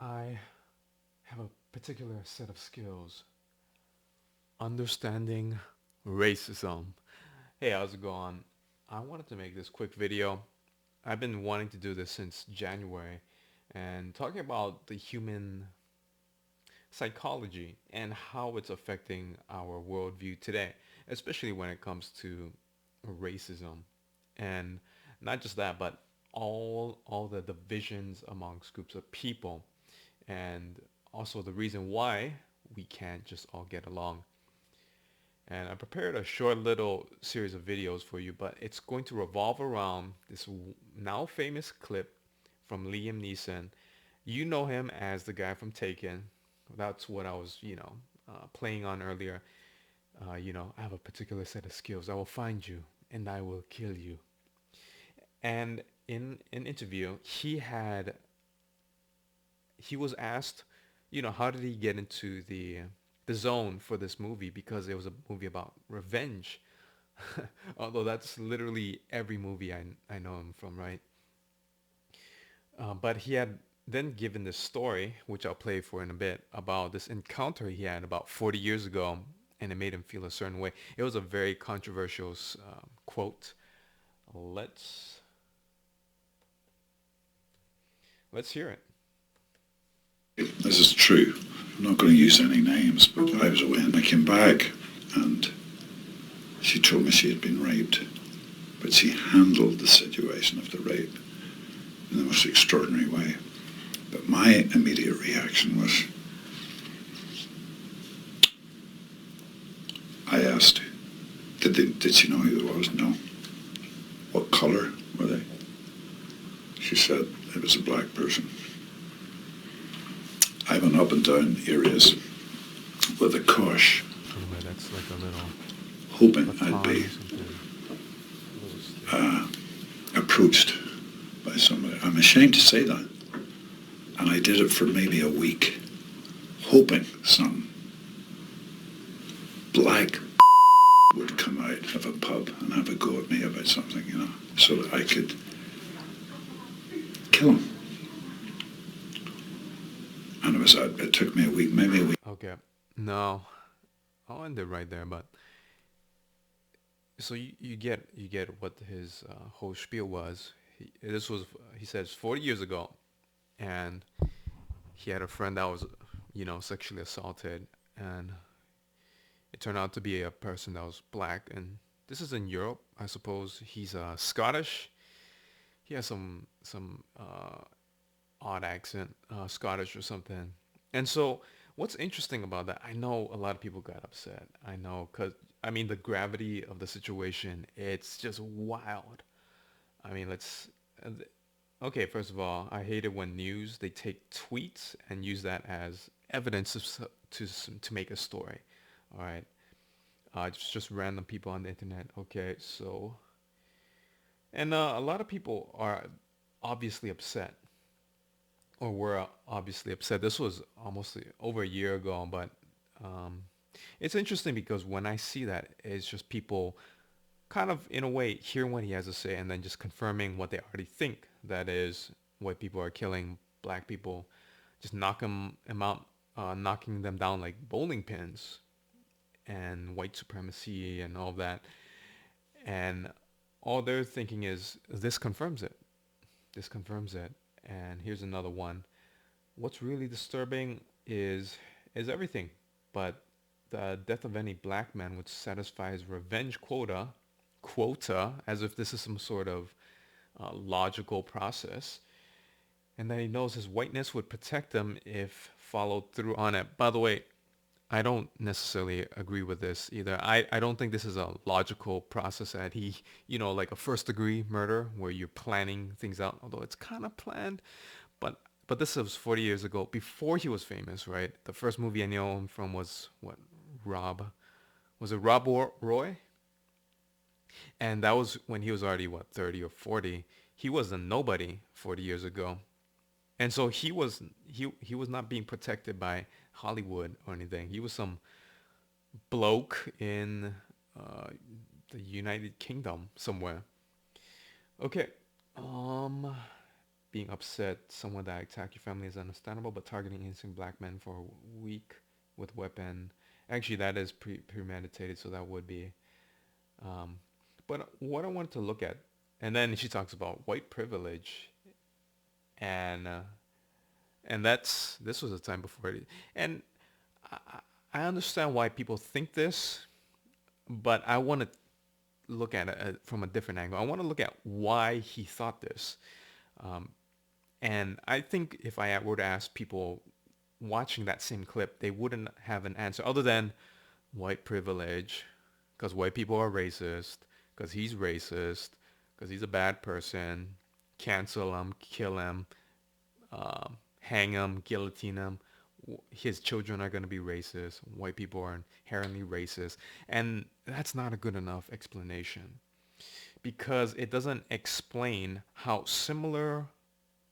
I have a particular set of skills. Understanding racism. Hey, how's it going? I wanted to make this quick video. I've been wanting to do this since January and talking about the human psychology and how it's affecting our worldview today, especially when it comes to racism. And not just that, but all the divisions amongst groups of people and also the reason why we can't just all get along. And I prepared a short little series of videos for you, but it's going to revolve around this now famous clip from Liam Neeson. You know him as the guy from Taken. That's what I was, playing on earlier. I have a particular set of skills. I will find you and I will kill you. And in an interview, he was asked, how did he get into the zone for this movie because it was a movie about revenge. Although that's literally every movie I know him from, right? But he had then given this story, which I'll play for in a bit, about this encounter he had about 40 years ago, and it made him feel a certain way. It was a very controversial quote. Let's let's hear it. This is true. I'm not going to use any names, but I was away and I came back and she told me she had been raped, but she handled the situation of the rape in the most extraordinary way. But my immediate reaction was, I asked, did she know who it was? No. What colour were they? She said it was a black person. I went up and down areas with a cosh, Anyway, that's like a little hoping baton I'd be or something. A little stick. approached by somebody. I'm ashamed to say that. And I did it for maybe a week, hoping some black would come out of a pub and have a go at me about something, so that I could kill him. And it took me a week, maybe a week. Okay. No, I'll end it right there. But so you get what his whole spiel was. He says 40 years ago, and he had a friend that was sexually assaulted, and it turned out to be a person that was black. And this is in Europe, I suppose. He's Scottish. He has some odd accent, Scottish or something. And so, what's interesting about that? I know a lot of people got upset. I know, cause I mean the gravity of the situation. It's just wild. I mean, okay. First of all, I hate it when news they take tweets and use that as evidence to make a story. All right, it's just random people on the internet. Okay, so and a lot of people are obviously upset or were obviously upset. This was almost over a year ago, but um, it's interesting because when I see that, it's just people kind of, in a way, hearing what he has to say and then just confirming what they already think. That is, white people are killing black people, just them out, knocking them down like bowling pins, and white supremacy and all that. And all they're thinking is, this confirms it. This confirms it. And here's another one. What's really disturbing is everything, but the death of any black man would satisfy his revenge quota, as if this is some sort of logical process, and that he knows his whiteness would protect him if followed through on it. By the way, I don't necessarily agree with this either. I don't think this is a logical process that like a first degree murder where you're planning things out, although it's kind of planned. But this was 40 years ago, before he was famous, right? The first movie I know him from was what? Rob. Was it Roy? And that was when he was already, what, 30 or 40. He was a nobody 40 years ago. And so he was not being protected by Hollywood or anything. He was some bloke in uh, the United Kingdom somewhere. Okay. Um being upset, someone that attacked your family is understandable, but targeting innocent black men for a week with weapon, actually that is premeditated, so that would be. Um, but what I wanted to look at, and then she talks about white privilege, and this was a time before it, and I, I understand why people think this, but I want to look at it from a different angle. I want to look at why he thought this. Um, and I think if I were to ask people watching that same clip, they wouldn't have an answer other than white privilege, because white people are racist, because he's racist, because he's a bad person, cancel him, kill him, hang him, guillotine him. His children are going to be racist. White people are inherently racist. And that's not a good enough explanation because it doesn't explain how similar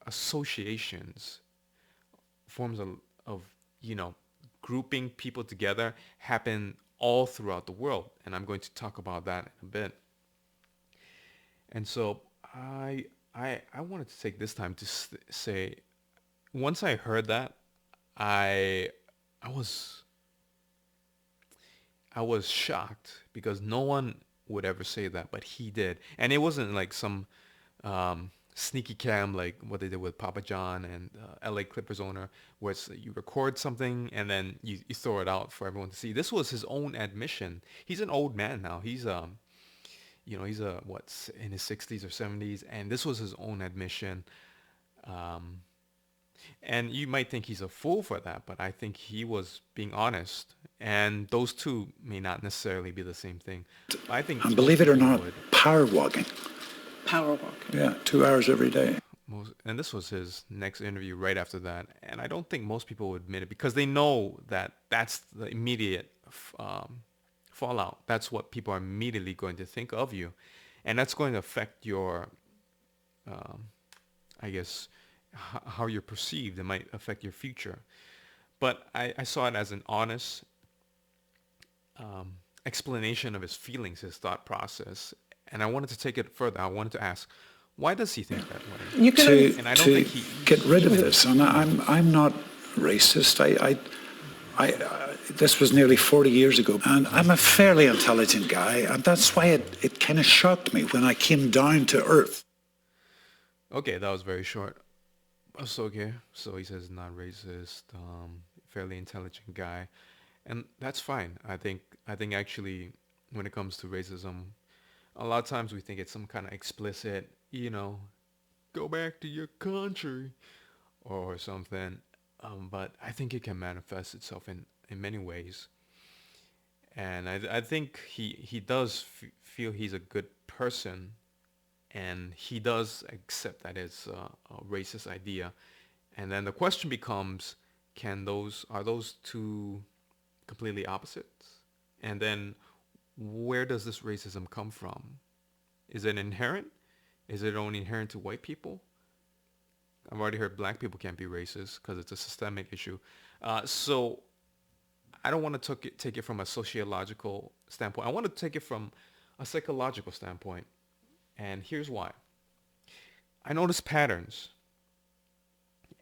associations, forms of grouping people together happen all throughout the world. And I'm going to talk about that in a bit. And so I wanted to take this time to say, once I heard that, I I was I was shocked because no one would ever say that, but he did, and it wasn't like some sneaky cam like what they did with Papa John and L.A. Clippers owner, where it's, you record something and then you throw it out for everyone to see. This was his own admission. He's an old man now. He's a what's in his 60s or 70s, and this was his own admission. Um, And you might think he's a fool for that, but I think he was being honest. And those two may not necessarily be the same thing. I think And most believe it or people not, would. power walking. Power walk. Yeah, 2 hours every day. And this was his next interview right after that. And I don't think most people would admit it because they know that that's the immediate fallout. That's what people are immediately going to think of you. And that's going to affect your, um, I guess, how you're perceived. It might affect your future. But I saw it as an honest explanation of his feelings, his thought process. And I wanted to take it further. I wanted to ask, why does he think that way? You can To, And I don't to think he get rid of this, and I'm not racist. This was nearly 40 years ago, and I'm a fairly intelligent guy, and that's why it kind of shocked me when I came down to earth. Okay, that was very short. So okay, so he says not racist, fairly intelligent guy, and that's fine. I think actually, when it comes to racism, a lot of times we think it's some kind of explicit, go back to your country or something. But I think it can manifest itself in many ways. And I think he does feel he's a good person, and he does accept that it's a racist idea. And then the question becomes, are those two completely opposites? And then where does this racism come from? Is it inherent? Is it only inherent to white people? I've already heard black people can't be racist because it's a systemic issue. So I don't want to take it from a sociological standpoint. I want to take it from a psychological standpoint. And here's why. I notice patterns.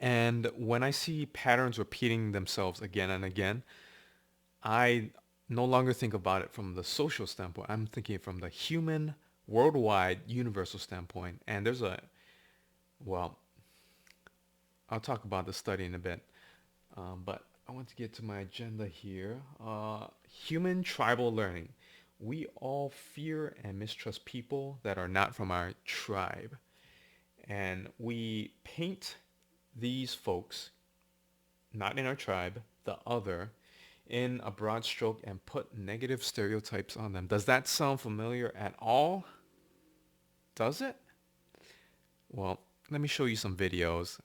And when I see patterns repeating themselves again and again, I no longer think about it from the social standpoint. I'm thinking from the human, worldwide, universal standpoint. And well, I'll talk about the study in a bit. But I want to get to my agenda here. Human tribal learning. We all fear and mistrust people that are not from our tribe. And we paint these folks, not in our tribe, the other, in a broad stroke and put negative stereotypes on them. Does that sound familiar at all? Does it? Well, let me show you some videos.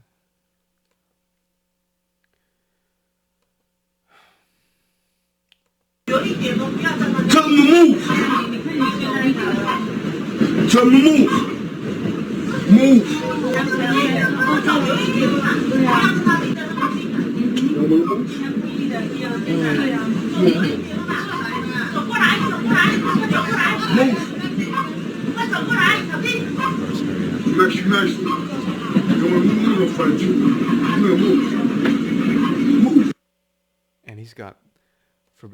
Tell them to move. Tell them to move. Move. Mercy, mercy. And he's got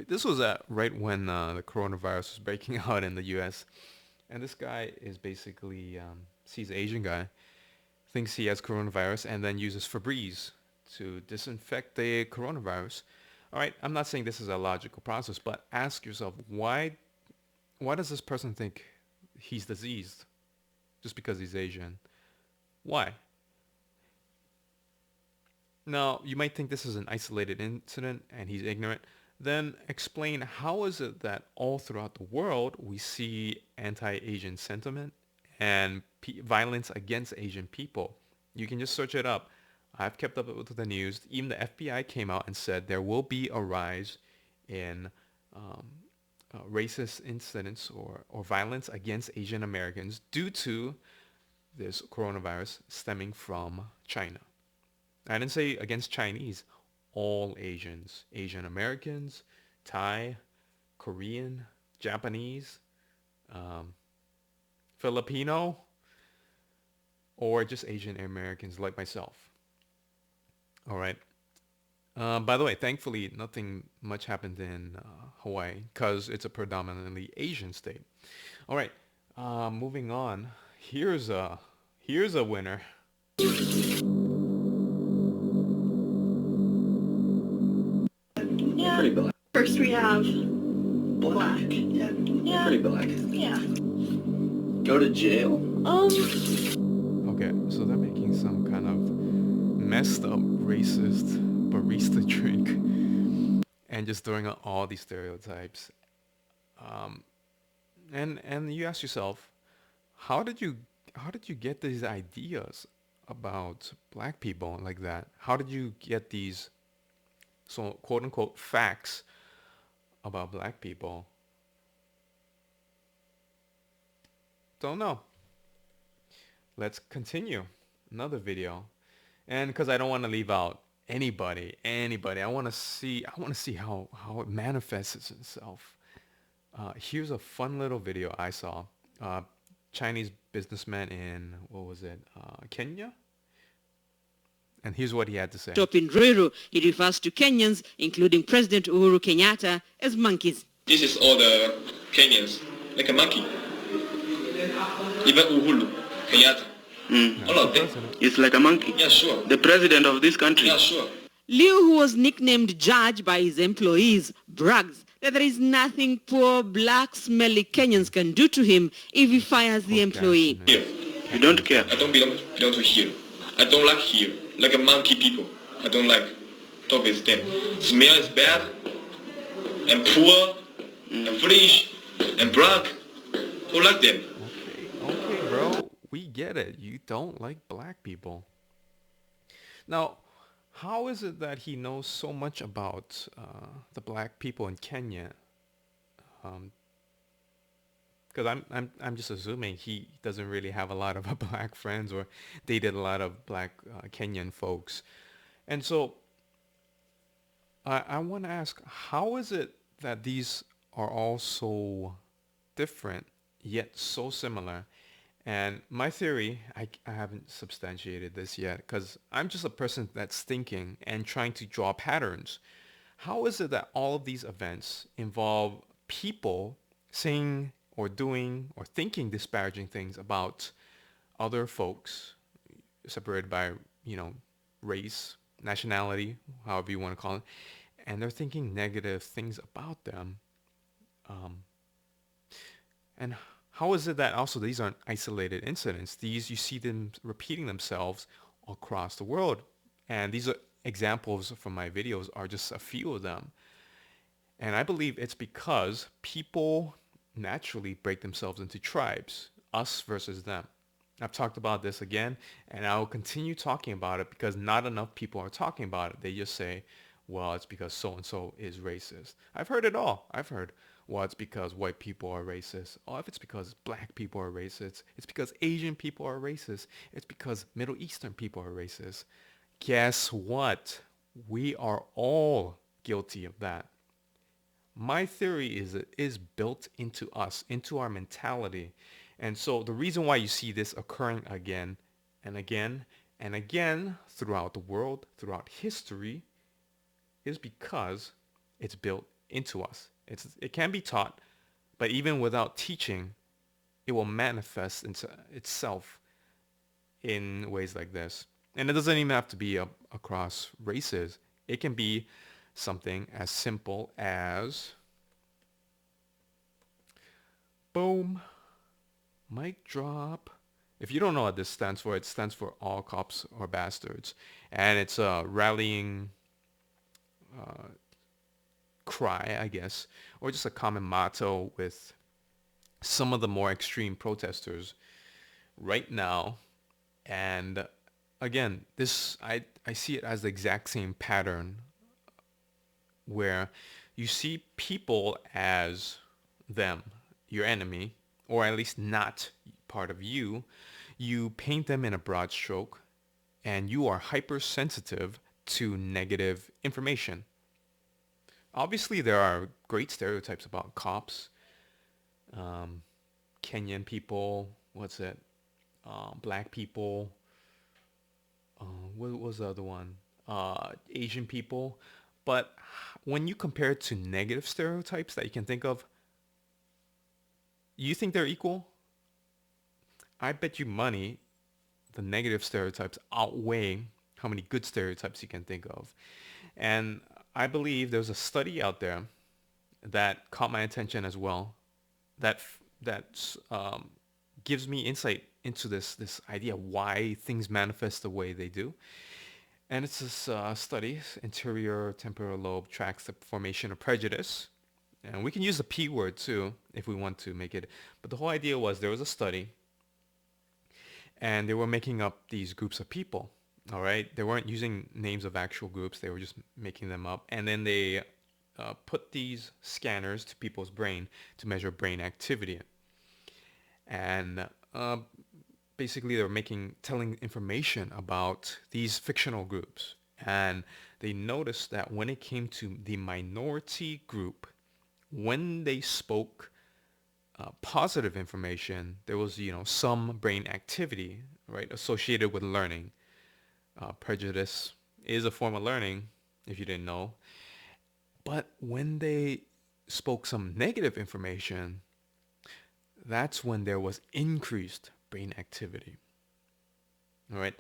this was right when the coronavirus was breaking out in the U.S. And this guy is basically sees an Asian guy, thinks he has coronavirus, and then uses Febreze to disinfect the coronavirus. All right, I'm not saying this is a logical process, but ask yourself why does this person think he's diseased just because he's Asian? Why? Now, you might think this is an isolated incident and he's ignorant. Then explain how is it that all throughout the world we see anti-Asian sentiment and violence against Asian people. You can just search it up. I've kept up with the news. Even the FBI came out and said there will be a rise in um, racist incidents or violence against Asian Americans due to this coronavirus stemming from China. I didn't say against Chinese, all Asians, Asian Americans, Thai, Korean, Japanese, um, Filipino, or just Asian Americans like myself. All right. By the way, thankfully, nothing much happened in Hawaii because it's a predominantly Asian state. All right. Moving on. Here's a winner. Yeah. Pretty black. First we have Black. yeah. Yeah. Pretty black. Yeah. Go to jail. Okay, so they're making some kind of messed up racist barista drink and just throwing out all these stereotypes. Um, and you ask yourself, how did you get these ideas about black people like that? How did you get these so quote unquote facts about black people? Don't know. Let's continue. Another video. And because I don't want to leave out anybody, I want to see how it manifests itself. Here's a fun little video I saw. Chinese businessman in, what was it, Kenya? And here's what he had to say. Top in Ruiru, he refers to Kenyans, including President Uhuru Kenyatta, as monkeys. This is all the Kenyans, like a monkey. Even Uhuru Kenyatta. All of them. It's like a monkey. Yeah, sure. The president of this country. Yeah, sure. Liu, who was nicknamed Judge by his employees, brags that there is nothing poor, black, smelly Kenyans can do to him if he fires the employee. Here. You don't care. I don't belong to here. I don't like here. Like a monkey people. I don't like. Talk with them. Smell is bad. And poor. And foolish. And black. Who like them? Okay, bro. We get it. You don't like black people. Now, how is it that he knows so much about the black people in Kenya? Because I'm just assuming he doesn't really have a lot of black friends or dated a lot of black Kenyan folks. And so I want to ask, how is it that these are all so different yet so similar? And my theory, I haven't substantiated this yet because I'm just a person that's thinking and trying to draw patterns. How is it that all of these events involve people saying or doing or thinking disparaging things about other folks separated by, race, nationality, however you want to call it, and they're thinking negative things about them? And how is it that also these aren't isolated incidents? These, you see them repeating themselves across the world. And these are examples from my videos are just a few of them. And I believe it's because people naturally break themselves into tribes, us versus them. I've talked about this again, and I will continue talking about it because not enough people are talking about it. They just say, well, it's because so-and-so is racist. I've heard it all. I've heard, well, it's because white people are racist. Oh, if it's because black people are racist. It's because Asian people are racist. It's because Middle Eastern people are racist. Guess what? We are all guilty of that. My theory is it is built into us, into our mentality. And so the reason why you see this occurring again and again And again, throughout the world, throughout history, is because it's built into us. It can be taught, but even without teaching, it will manifest into itself in ways like this. And it doesn't even have to be across races. It can be something as simple as boom, mic drop. If you don't know what this stands for, it stands for all cops are bastards. And it's a rallying cry, I guess, or just a common motto with some of the more extreme protesters right now. And again, I see it as the exact same pattern where you see people as them, your enemy, or at least not part of you. You paint them in a broad stroke, and you are hypersensitive to negative information. Obviously, there are great stereotypes about cops, um, Kenyan people, what's it, black people, what was the other one? Asian people. But when you compare it to negative stereotypes that you can think of, you think they're equal? I bet you money the negative stereotypes outweigh how many good stereotypes you can think of. And I believe there's a study out there that caught my attention as well that gives me insight into this idea why things manifest the way they do. And it's this study, interior temporal lobe tracks the formation of prejudice. And we can use the P word too if we want to make it. But the whole idea was there was a study and they were making up these groups of people. All right. They weren't using names of actual groups. They were just making them up. And then they put these scanners to people's brain to measure brain activity. And basically they were telling information about these fictional groups. And they noticed that when it came to the minority group, when they spoke positive information, there was, some brain activity, right, associated with learning. Prejudice is a form of learning, if you didn't know. But when they spoke some negative information, that's when there was increased brain activity. All right.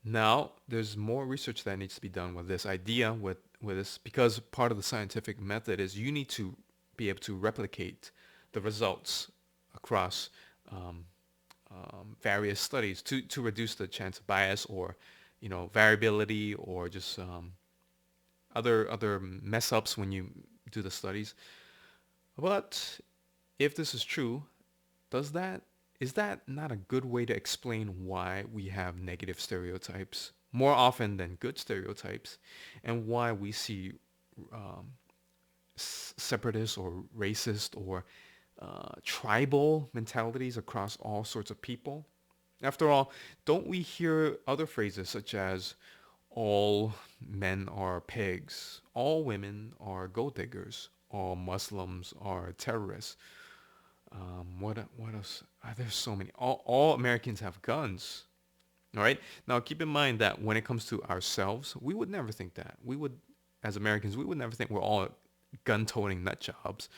Now, there's more research that needs to be done with this idea, with this, because part of the scientific method is you need to be able to replicate the results across various studies to reduce the chance of bias or, variability or just other mess ups when you do the studies. But if this is true, is that not a good way to explain why we have negative stereotypes more often than good stereotypes, and why we see separatist or racist or tribal mentalities across all sorts of people? After all, don't we hear other phrases such as all men are pigs, all women are gold diggers, all Muslims are terrorists? What else? There's so many. All Americans have guns. All right. Now keep in mind that when it comes to ourselves, we would never think that. As Americans, we would never think we're all gun-toting nut jobs.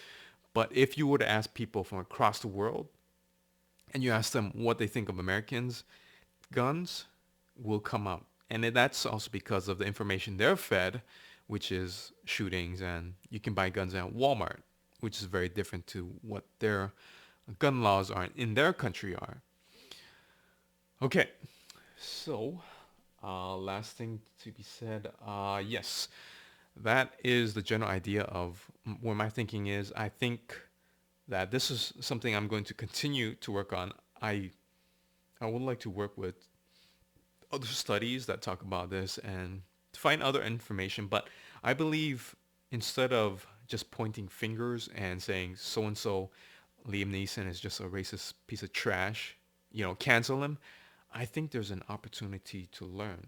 But if you were to ask people from across the world, and you ask them what they think of Americans, guns will come up. And that's also because of the information they're fed, which is shootings, and you can buy guns at Walmart, which is very different to what their gun laws are in their country are. Okay, so last thing to be said, yes, that is the general idea of where my thinking is. I think that this is something I'm going to continue to work on. I would like to work with other studies that talk about this and to find other information, but I believe instead of just pointing fingers and saying so and so Liam Neeson is just a racist piece of trash, cancel him, I think there's an opportunity to learn.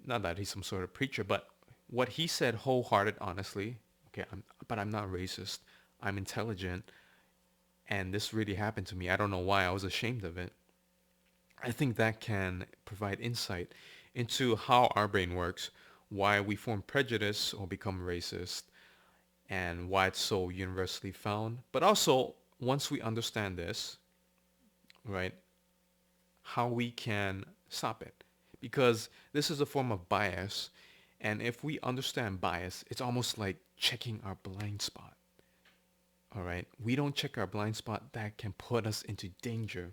Not that he's some sort of preacher, but what he said wholehearted, honestly, okay, but I'm not racist. I'm intelligent. And this really happened to me. I don't know why. I was ashamed of it. I think that can provide insight into how our brain works, why we form prejudice or become racist, and why it's so universally found. But also, once we understand this, right, how we can stop it. Because this is a form of bias. And if we understand bias, it's almost like checking our blind spot. All right. We don't check our blind spot, that can put us into danger.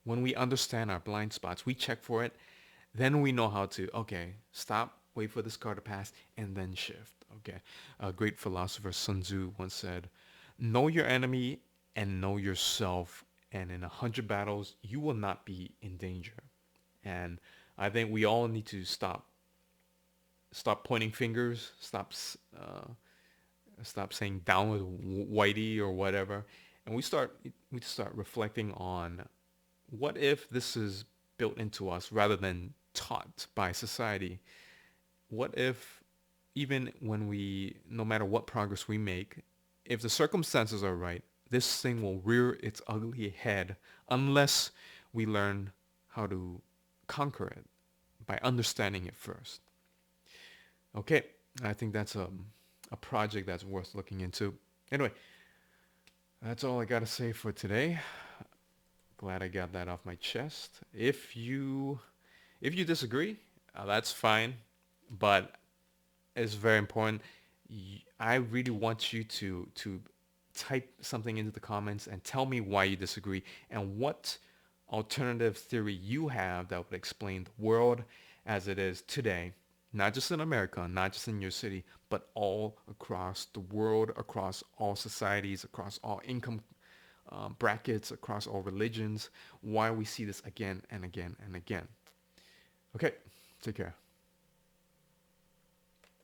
When we understand our blind spots, we check for it. Then we know how to, okay, stop, wait for this car to pass, and then shift. Okay. A great philosopher Sun Tzu once said, know your enemy and know yourself. And in 100 battles, you will not be in danger. And I think we all need to stop pointing fingers, stop saying down with Whitey or whatever, and we start reflecting on what if this is built into us rather than taught by society. What if even when we, no matter what progress we make, if the circumstances are right, this thing will rear its ugly head unless we learn how to conquer it by understanding it first. Okay, I think that's a project that's worth looking into. Anyway, that's all I got to say for today. Glad I got that off my chest. If you disagree, that's fine, but it's very important. I really want you to type something into the comments and tell me why you disagree and what alternative theory you have that would explain the world as it is today, not just in America, not just in your city, but all across the world, across all societies, across all income brackets, across all religions, why we see this again and again and again. Okay, take care.